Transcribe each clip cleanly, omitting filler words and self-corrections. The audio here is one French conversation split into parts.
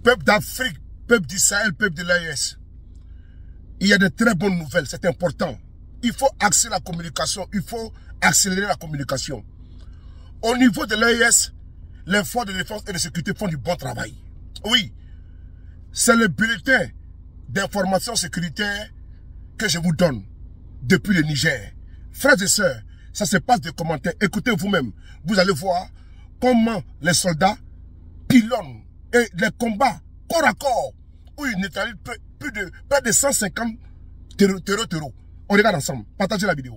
Peuple d'Afrique, peuple d'Israël, peuple de l'AES. Il y a de très bonnes nouvelles, c'est important. Il faut accélérer la communication, il faut accélérer la communication. Au niveau de l'AES, les forces de défense et de sécurité font du bon travail. Oui, c'est le bulletin d'information sécuritaire que je vous donne depuis le Niger. Frères et sœurs, ça se passe de commentaires. Écoutez vous-même, vous allez voir comment les soldats pilonnent et les combats corps à corps où ils neutralisent près de 150 terreaux. On regarde ensemble. Partagez la vidéo.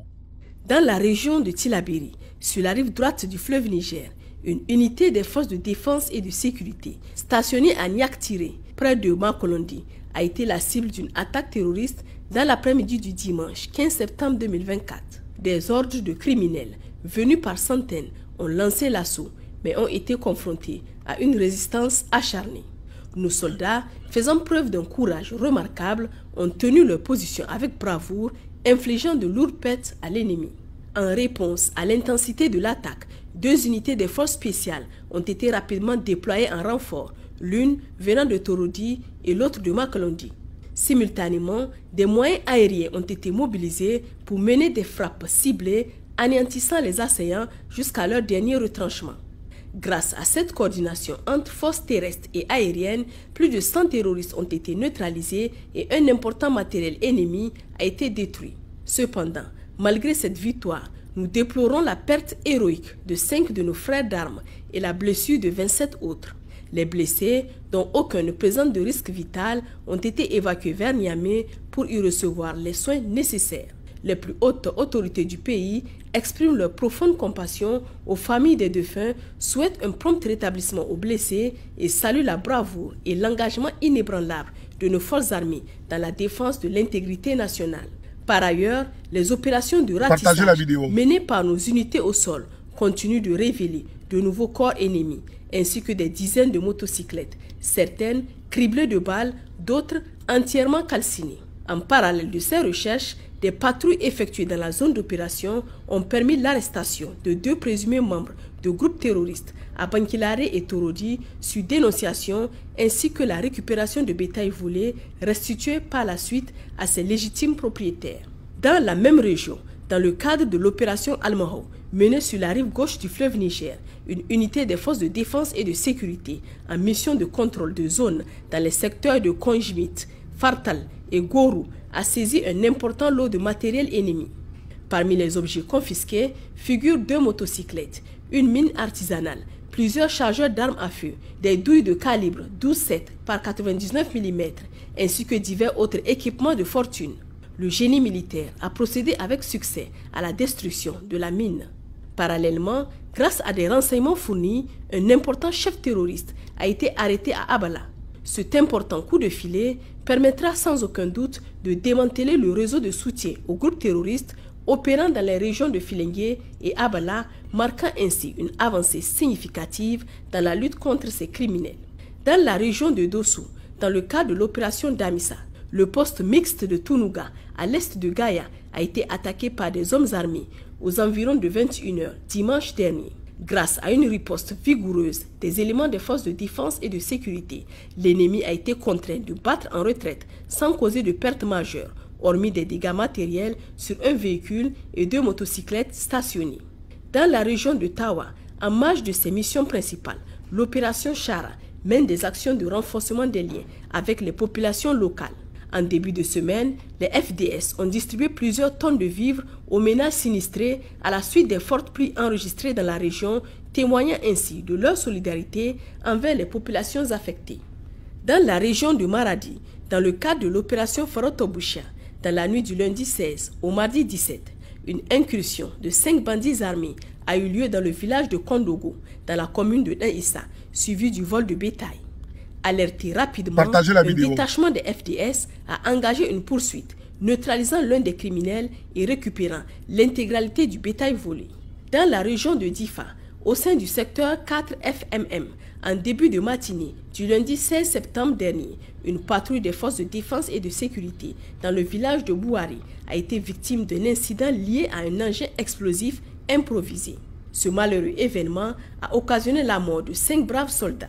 Dans la région de Tillabéri, sur la rive droite du fleuve Niger, une unité des forces de défense et de sécurité, stationnée à Niak-Tiré, près de Makolondi, a été la cible d'une attaque terroriste dans l'après-midi du dimanche 15 septembre 2024. Des ordres de criminels, venus par centaines, ont lancé l'assaut, mais ont été confrontés à une résistance acharnée. Nos soldats, faisant preuve d'un courage remarquable, ont tenu leur position avec bravoure, infligeant de lourdes pertes à l'ennemi. En réponse à l'intensité de l'attaque, 2 unités des forces spéciales ont été rapidement déployées en renfort, l'une venant de Torodi et l'autre de Makolondi. Simultanément, des moyens aériens ont été mobilisés pour mener des frappes ciblées, anéantissant les assaillants jusqu'à leur dernier retranchement. Grâce à cette coordination entre forces terrestres et aériennes, plus de 100 terroristes ont été neutralisés et un important matériel ennemi a été détruit. Cependant, malgré cette victoire, nous déplorons la perte héroïque de 5 de nos frères d'armes et la blessure de 27 autres. Les blessés, dont aucun ne présente de risque vital, ont été évacués vers Niamey pour y recevoir les soins nécessaires. Les plus hautes autorités du pays expriment leur profonde compassion aux familles des défunts, souhaitent un prompt rétablissement aux blessés et saluent la bravoure et l'engagement inébranlable de nos forces armées dans la défense de l'intégrité nationale. Par ailleurs, les opérations de ratissage menées par nos unités au sol continuent de révéler de nouveaux corps ennemis, ainsi que des dizaines de motocyclettes, certaines criblées de balles, d'autres entièrement calcinées. En parallèle de ces recherches, des patrouilles effectuées dans la zone d'opération ont permis l'arrestation de 2 présumés membres de groupes terroristes à Bankilare et Torodi sur dénonciation, ainsi que la récupération de bétail volé restitué par la suite à ses légitimes propriétaires. Dans la même région, dans le cadre de l'opération Almahou, menée sur la rive gauche du fleuve Niger, une unité des forces de défense et de sécurité en mission de contrôle de zone dans les secteurs de Konjimit, Fartal et Gourou a saisi un important lot de matériel ennemi. Parmi les objets confisqués figurent 2 motocyclettes, une mine artisanale, plusieurs chargeurs d'armes à feu, des douilles de calibre 12,7 par 99 mm, ainsi que divers autres équipements de fortune. Le génie militaire a procédé avec succès à la destruction de la mine. Parallèlement, grâce à des renseignements fournis, un important chef terroriste a été arrêté à Abala. Cet important coup de filet permettra sans aucun doute de démanteler le réseau de soutien aux groupes terroristes opérant dans les régions de Filengue et Abala, marquant ainsi une avancée significative dans la lutte contre ces criminels. Dans la région de Dossou, dans le cadre de l'opération Damissa, le poste mixte de Tunuga, à l'est de Gaïa, a été attaqué par des hommes armés aux environs de 21 h dimanche dernier. Grâce à une riposte vigoureuse des éléments des forces de défense et de sécurité, l'ennemi a été contraint de battre en retraite sans causer de pertes majeures, hormis des dégâts matériels sur un véhicule et 2 motocyclettes stationnées. Dans la région de Tawa, en marge de ses missions principales, l'opération Chara mène des actions de renforcement des liens avec les populations locales. En début de semaine, les FDS ont distribué plusieurs tonnes de vivres aux ménages sinistrés à la suite des fortes pluies enregistrées dans la région, témoignant ainsi de leur solidarité envers les populations affectées. Dans la région de Maradi, dans le cadre de l'opération Farotoboucha, dans la nuit du lundi 16 au mardi 17, une incursion de 5 bandits armés a eu lieu dans le village de Kondogo, dans la commune de Naïssa, suivi du vol de bétail. Alerté rapidement, le détachement des FDS a engagé une poursuite, neutralisant l'un des criminels et récupérant l'intégralité du bétail volé. Dans la région de Difa, au sein du secteur 4 FMM, en début de matinée du lundi 16 septembre dernier, une patrouille des forces de défense et de sécurité dans le village de Bouari a été victime d'un incident lié à un engin explosif improvisé. Ce malheureux événement a occasionné la mort de 5 braves soldats.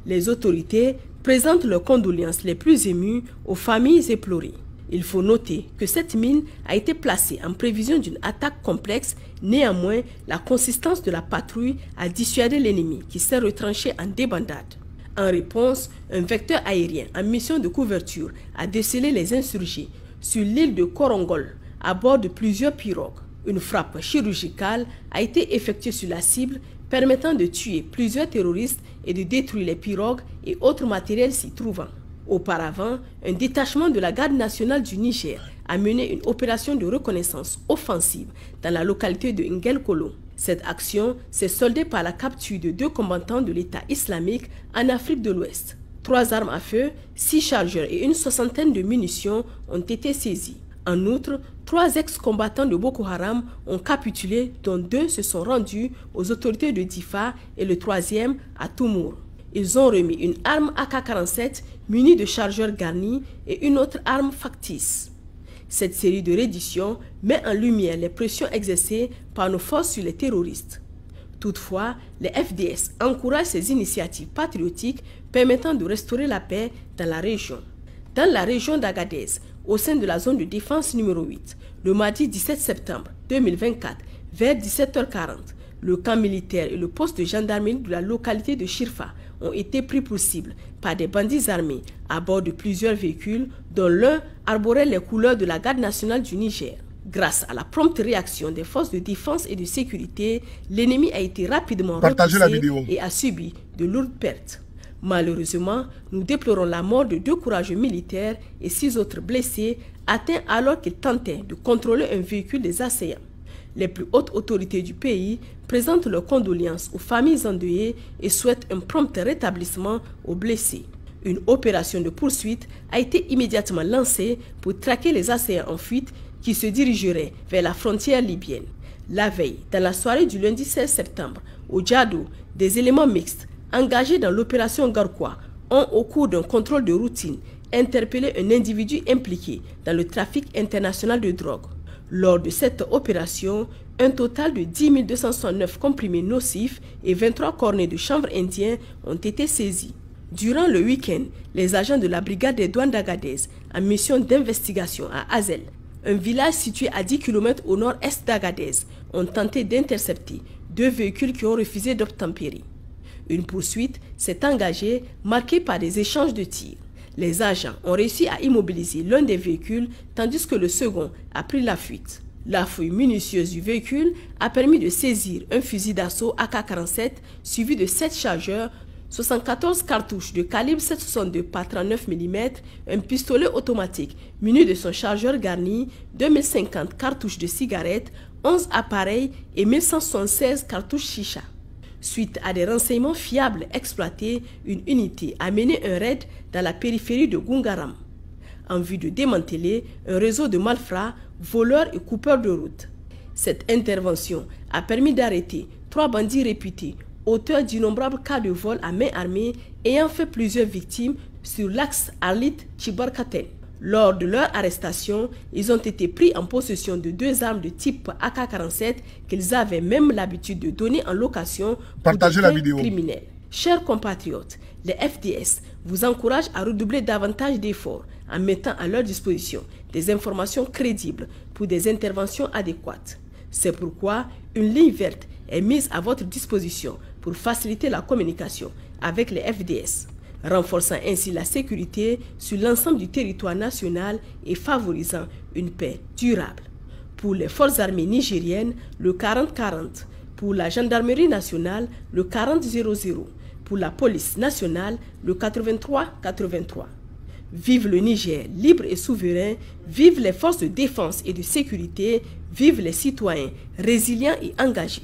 Les autorités, présentent leurs condoléances les plus émues aux familles éplorées. Il faut noter que cette mine a été placée en prévision d'une attaque complexe. Néanmoins, la consistance de la patrouille a dissuadé l'ennemi qui s'est retranché en débandade. En réponse, un vecteur aérien en mission de couverture a décelé les insurgés sur l'île de Korongol à bord de plusieurs pirogues. Une frappe chirurgicale a été effectuée sur la cible, permettant de tuer plusieurs terroristes et de détruire les pirogues et autres matériels s'y trouvant. Auparavant, un détachement de la Garde nationale du Niger a mené une opération de reconnaissance offensive dans la localité de Ngel-Kolo. Cette action s'est soldée par la capture de 2 combattants de l'État islamique en Afrique de l'Ouest. 3 armes à feu, 6 chargeurs et une soixantaine de munitions ont été saisis. En outre, 3 ex-combattants de Boko Haram ont capitulé, dont 2 se sont rendus aux autorités de Difa et le 3e à Toumour. Ils ont remis une arme AK-47 munie de chargeurs garnis et une autre arme factice. Cette série de redditions met en lumière les pressions exercées par nos forces sur les terroristes. Toutefois, les FDS encouragent ces initiatives patriotiques permettant de restaurer la paix dans la région. Dans la région d'Agadez, au sein de la zone de défense numéro 8, le mardi 17 septembre 2024, vers 17h40, le camp militaire et le poste de gendarmerie de la localité de Chirfa ont été pris pour cible par des bandits armés à bord de plusieurs véhicules dont l'un arborait les couleurs de la Garde nationale du Niger. Grâce à la prompte réaction des forces de défense et de sécurité, l'ennemi a été rapidement repoussé et a subi de lourdes pertes. Malheureusement, nous déplorons la mort de 2 courageux militaires et 6 autres blessés atteints alors qu'ils tentaient de contrôler un véhicule des assaillants. Les plus hautes autorités du pays présentent leurs condoléances aux familles endeuillées et souhaitent un prompt rétablissement aux blessés. Une opération de poursuite a été immédiatement lancée pour traquer les assaillants en fuite qui se dirigeraient vers la frontière libyenne. La veille, dans la soirée du lundi 16 septembre, au Djado, des éléments mixtes engagés dans l'opération Garkwa ont, au cours d'un contrôle de routine, interpellé un individu impliqué dans le trafic international de drogue. Lors de cette opération, un total de 10 269 comprimés nocifs et 23 cornets de chanvre indien ont été saisis. Durant le week-end, les agents de la brigade des douanes d'Agadez, en mission d'investigation à Azel, un village situé à 10 km au nord-est d'Agadez, ont tenté d'intercepter 2 véhicules qui ont refusé d'obtempérer. Une poursuite s'est engagée, marquée par des échanges de tirs. Les agents ont réussi à immobiliser l'un des véhicules tandis que le second a pris la fuite. La fouille minutieuse du véhicule a permis de saisir un fusil d'assaut AK-47 suivi de 7 chargeurs, 74 cartouches de calibre 7,62 par 39 mm, un pistolet automatique muni de son chargeur garni, 2050 cartouches de cigarettes, 11 appareils et 1176 cartouches chicha. Suite à des renseignements fiables exploités, une unité a mené un raid dans la périphérie de Gungaram, en vue de démanteler un réseau de malfrats, voleurs et coupeurs de route. Cette intervention a permis d'arrêter 3 bandits réputés, auteurs d'innombrables cas de vol à main armée, ayant fait plusieurs victimes sur l'axe Arlit-Chibarkaten. Lors de leur arrestation, ils ont été pris en possession de 2 armes de type AK-47 qu'ils avaient même l'habitude de donner en location pour des faits criminels. Chers compatriotes, les FDS vous encouragent à redoubler davantage d'efforts en mettant à leur disposition des informations crédibles pour des interventions adéquates. C'est pourquoi une ligne verte est mise à votre disposition pour faciliter la communication avec les FDS, renforçant ainsi la sécurité sur l'ensemble du territoire national et favorisant une paix durable. Pour les forces armées nigériennes, le 40-40, pour la gendarmerie nationale, le 40-00, pour la police nationale, le 83-83. Vive le Niger, libre et souverain, vive les forces de défense et de sécurité, vive les citoyens résilients et engagés.